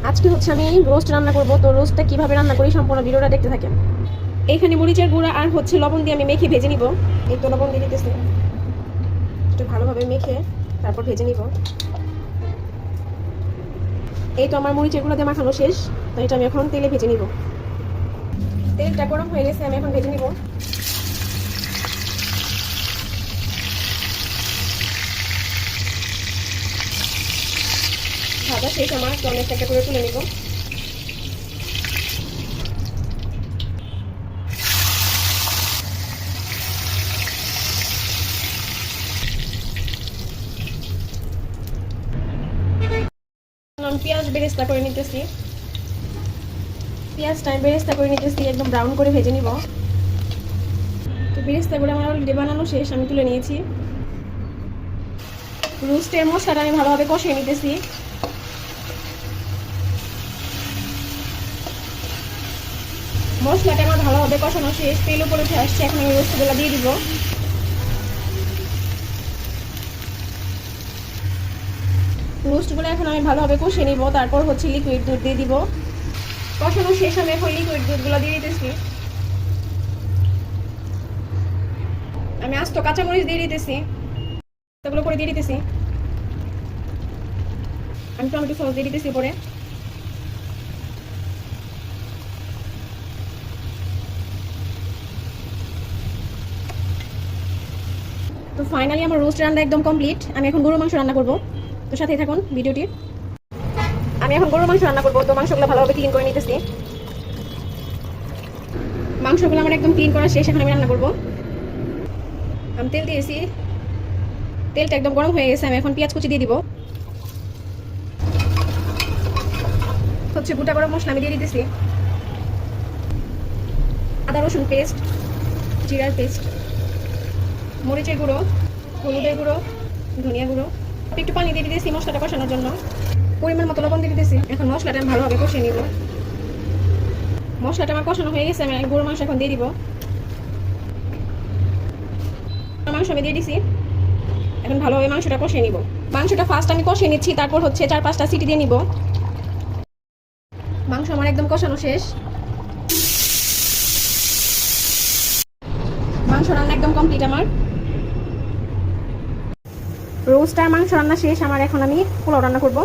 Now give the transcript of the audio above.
আজকে হচ্ছে আমি রোস্ট রান্না করব। তো রোস্টটা কিভাবে রান্না করি সম্পূর্ণ ভিডিওটা দেখতে থাকেন। এইখানে মরিচের গুঁড়া আর হচ্ছে লবণ দিয়ে আমি মেখে ভেজে নিব। এই তো লবণ দিয়ে দিতেছি, একটু ভালোভাবে মেখে তারপর ভেজে নিব। এই তো আমার মরিচের গুঁড়া দিয়ে মাখানো শেষ। তো এটা আমি এখন তেলে ভেজে নিব। তেলটা গরম হয়ে গেছে, আমি এখন ভেজে নিব। ভাজা শেষ আমার, তো আমি একটা করে তুলে নিব। আমি পেঁয়াজ বেরেস্তা করে নিতেছি। পেঁয়াজটা আমি বেরেস্তা করে নিতেছি, একদম ব্রাউন করে ভেজে নিব। তো বেরেস্তা করে আমার অলরেডি বানানো শেষ, আমি তুলে নিয়েছি। রোস্টের মশলাটা আমি ভালোভাবে কষিয়ে নিতেছি। মশলাটা আমার ভালোভাবে কষানো শেষ, তেল উপরে উঠে আসছে। এখন আমি রোস্টগুলো দিয়ে দিব। রোস্টগুলো এখন আমি ভালোভাবে কষিয়ে নিব, তারপর হচ্ছে লিকুইড দুধ দিয়ে দিব। কষানো শেষ, আমি এখন লিকুইড দুধগুলো দিয়ে দিতেছি। আমি আস্ত কাঁচামরিচ দিয়ে দিতেছি, এগুলো করে দিয়ে দিতেছি। আমি টমেটো সস দিয়ে দিতেছি পরে। তো ফাইনালি আমার রোস্ট রান্না একদম কমপ্লিট। আমি এখন গরুর মাংস রান্না করব, তো সাথেই থাকুন ভিডিওটি। আমি এখন গরুর মাংস রান্না করব। তো মাংসগুলো ভালোভাবে ক্লিন করে নিতেছি। মাংসগুলো আমার একদম ক্লিন করা শেষ, এখন আমি রান্না করব। আমি তেল দিয়েছি, তেলটা একদম গরম হয়ে গেছে। আমি এখন পেঁয়াজ কুচি দিয়ে দিব। হচ্ছে গোটা গরম মশলা আমি দিয়ে দিতেছি। আদা রসুন পেস্ট, জিরার পেস্ট, মরিচের গুঁড়ো, হলুদের গুঁড়ো, ধনিয়া গুঁড়ো, একটু পানি দিয়ে দিতেছি মশলাটা কষানোর জন্য। পরিমাণ মতো লবণ দিয়ে দিতেছি। এখন মশলাটা আমি ভালোভাবে কষিয়ে নিব। মশলাটা আমার কষানো হয়ে গেছে, আমি গরুর মাংস এখন দিয়ে দিব। মাংস আমি দিয়ে দিছি, এখন ভালোভাবে মাংসটা কষিয়ে নিব। মাংসটা ফার্স্ট আমি কষিয়ে নিচ্ছি, তারপর হচ্ছে 4-5টা সিটি দিয়ে নিব। মাংস আমার একদম কষানো শেষ। মাংস রান্না একদম কমপ্লিট আমার। রোস্ট আর মাংস রান্না শেষ আমার, এখন আমি পোলাও রান্না করব।